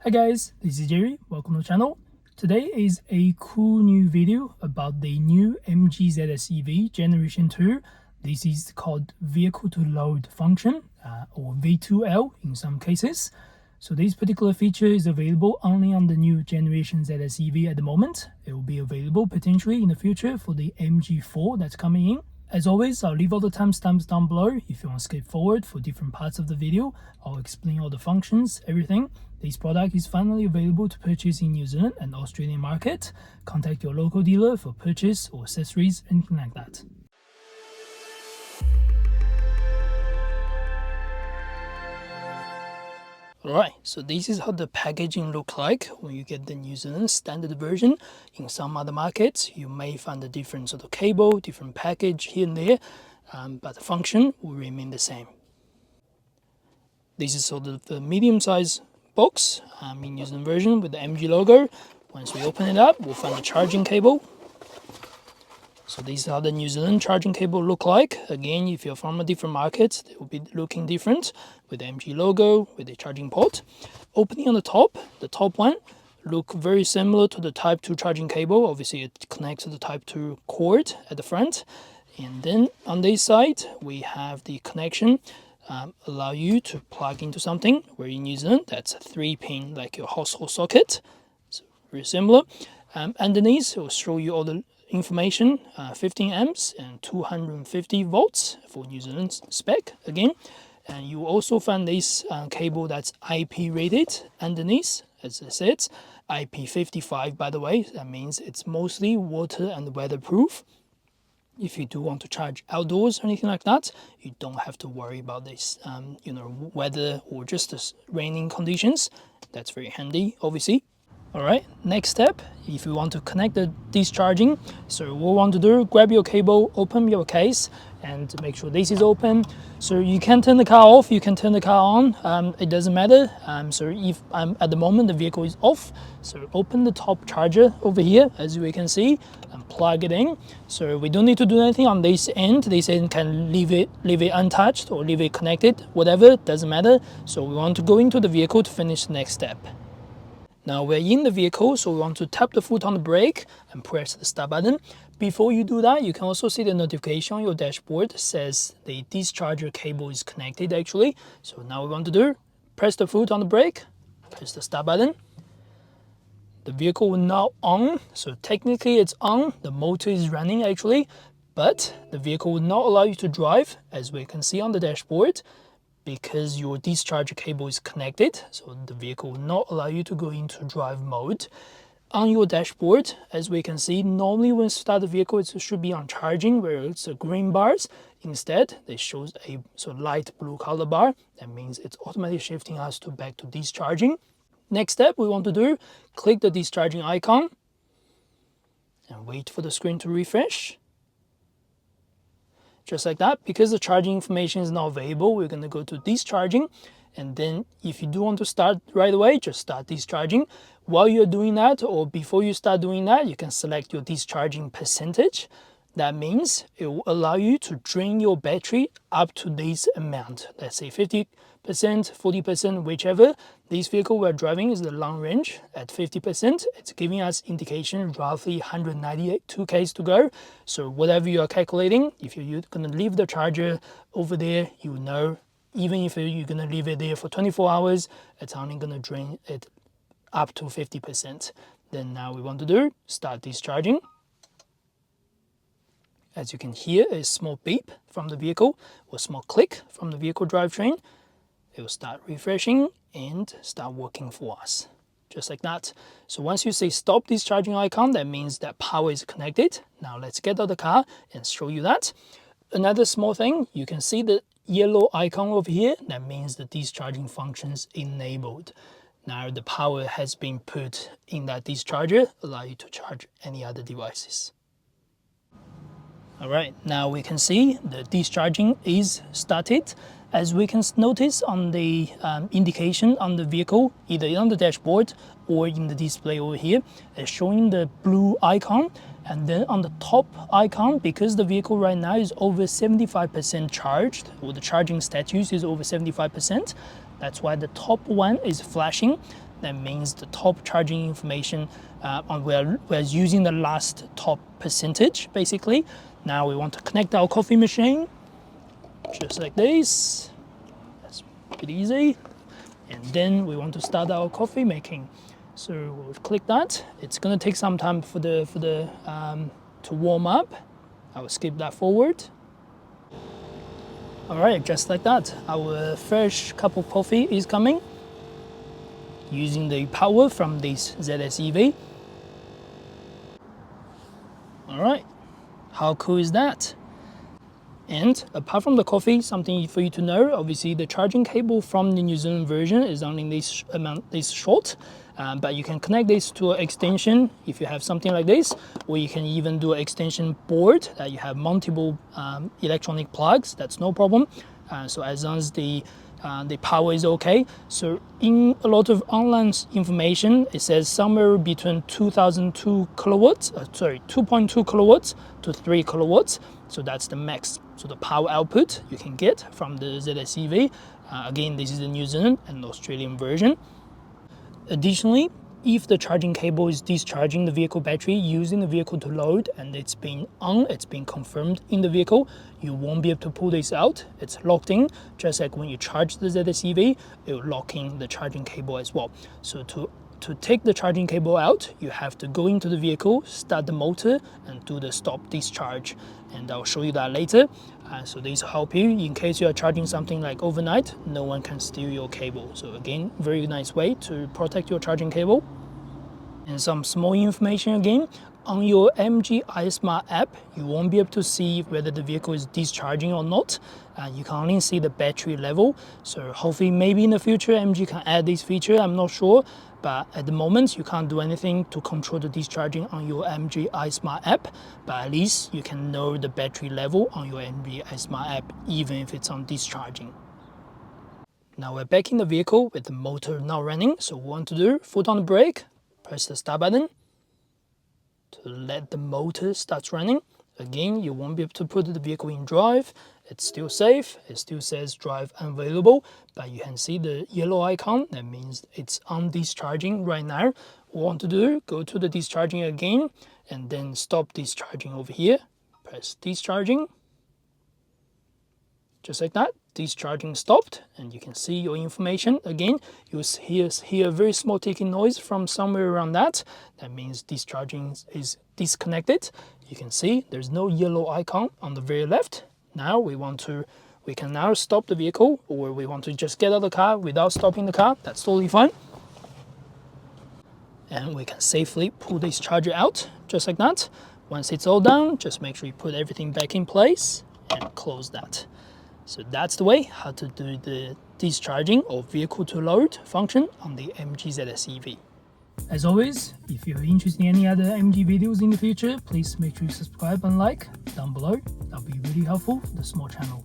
Hi guys, this is Jerry. Welcome to the channel. Today is a cool new video about the new MG ZS EV Generation 2. This is called Vehicle to Load function, or V2L in some cases. So this particular feature is available only on the new Generation ZS EV at the moment. It will be available potentially in the future for the MG4 that's coming in. As always, I'll leave all the timestamps down below. If you want to skip forward for different parts of the video, I'll explain all the functions, everything. This product is finally available to purchase in New Zealand and Australian market. Contact your local dealer for purchase or accessories, anything like that. Alright, so this is how the packaging look like when you get the New Zealand standard version. In some other markets, you may find a different sort of cable, different package here and there, but the function will remain the same. This is sort of the medium-sized box in New Zealand version with the MG logo. Once we open it up, we'll find the charging cable. So these are the New Zealand charging cable look like. Again, if you're from a different market, they will be looking different with the MG logo, with the charging port. Opening on the top one look very similar to the Type 2 charging cable. Obviously, it connects to the Type 2 cord at the front. And then on this side, we have the connection, allow you to plug into something. Where in New Zealand, that's a 3-pin like your household socket. So very similar. Underneath, it will show you all the information, 15 amps and 250 volts for New Zealand spec again. And you also find this cable that's IP rated underneath. As I said, IP55 by the way. That means it's mostly water and weatherproof. If you do want to charge outdoors or anything like that, you don't have to worry about this, weather or just the raining conditions. That's very handy, obviously. Alright, next step, if you want to connect the discharging, so what we want to do, grab your cable, open your case, and make sure this is open. So you can turn the car off, you can turn the car on, it doesn't matter. So if at the moment the vehicle is off, so open the top charger over here, as we can see, and plug it in. So we don't need to do anything on this end. This end can leave it untouched or leave it connected, whatever, doesn't matter. So we want to go into the vehicle to finish the next step. Now we're in the vehicle, so we want to tap the foot on the brake and press the start button. Before you do that, you can also see the notification on your dashboard says the discharger cable is connected actually. So now we want to do, press the foot on the brake, press the start button. The vehicle will now on, so technically it's on, the motor is running actually, but the vehicle will not allow you to drive, as we can see on the dashboard, because your discharge cable is connected, so the vehicle will not allow you to go into drive mode. On your dashboard, as we can see, normally when you start the vehicle, it should be on charging, where it's the green bars. Instead, it shows a sort of light blue color bar. That means it's automatically shifting us back to discharging. Next step we want to do, click the discharging icon and wait for the screen to refresh. Just like that. Because the charging information is not available, we're going to go to discharging, and then if you do want to start right away, just start discharging. While you're doing that, or before you start doing that, you can select your discharging percentage. That means it will allow you to drain your battery up to this amount. Let's say 50%, 40%, whichever. This vehicle we're driving is the long range at 50%. It's giving us indication roughly 192 k's to go. So whatever you are calculating, if you're going to leave the charger over there, you know, even if you're going to leave it there for 24 hours, it's only going to drain it up to 50%. Then now we want to do, start discharging. As you can hear, a small beep from the vehicle or small click from the vehicle drivetrain. It will start refreshing and start working for us, just like that. So once you say stop discharging icon, that means that power is connected. Now let's get out of the car and show you that. Another small thing, you can see the yellow icon over here. That means the discharging functions enabled. Now the power has been put in that discharger, allow you to charge any other devices. Alright, now we can see the discharging is started. As we can notice on the indication on the vehicle, either on the dashboard or in the display over here, it's showing the blue icon. And then on the top icon, because the vehicle right now is over 75% charged, or the charging status is over 75%, that's why the top one is flashing. that means the top charging information, we're using the last top percentage basically. Now we want to connect our coffee machine, just like this. That's pretty easy. And then we want to start our coffee making. So we'll click that. It's gonna take some time for the to warm up. I will skip that forward. All right, just like that, our fresh cup of coffee is coming using the power from this ZS EV. All right, how cool is that? And apart from the coffee, something for you to know, obviously the charging cable from the New Zealand version is only this short, but you can connect this to an extension if you have something like this, or you can even do an extension board that you have multiple electronic plugs. That's no problem. So as long as the power is okay. So in a lot of online information, it says somewhere between 2.2 kilowatts to 3 kilowatts. So that's the max. So the power output you can get from the ZS EV. Again, this is the New Zealand and Australian version. Additionally, if the charging cable is discharging the vehicle battery using the vehicle to load and it's been confirmed in the vehicle, you won't be able to pull this out. It's locked in, just like when you charge the ZS EV, it will lock in the charging cable as well. So to take the charging cable out, you have to go into the vehicle, start the motor, and do the stop discharge. And I'll show you that later. So these help you in case you are charging something like overnight, no one can steal your cable. So again, very nice way to protect your charging cable. And some small information again, on your MG iSmart app, you won't be able to see whether the vehicle is discharging or not. You can only see the battery level. So hopefully maybe in the future MG can add this feature, I'm not sure. But at the moment, you can't do anything to control the discharging on your MG iSmart app. But at least you can know the battery level on your MG iSmart app, even if it's on discharging. Now we're back in the vehicle with the motor now running. So what we want to do, foot on the brake, press the start button to let the motor start running. Again, you won't be able to put the vehicle in drive. It's still safe. It still says drive unavailable, but you can see the yellow icon. That means it's on discharging right now. What we want to do, go to the discharging again, and then stop discharging over here. Press discharging. Just like that, discharging stopped, and you can see your information. Again, you'll hear a very small ticking noise from somewhere around that. That means discharging is disconnected. You can see there's no yellow icon on the very left. Now we can now stop the vehicle, or we want to just get out of the car without stopping the car. That's totally fine. And we can safely pull this charger out, just like that. Once it's all done, just make sure you put everything back in place and close that. So that's the way how to do the discharging or vehicle to load function on the MG ZS EV. As always, if you're interested in any other MG videos in the future, please make sure you subscribe and like down below. That'll be really helpful for the small channel.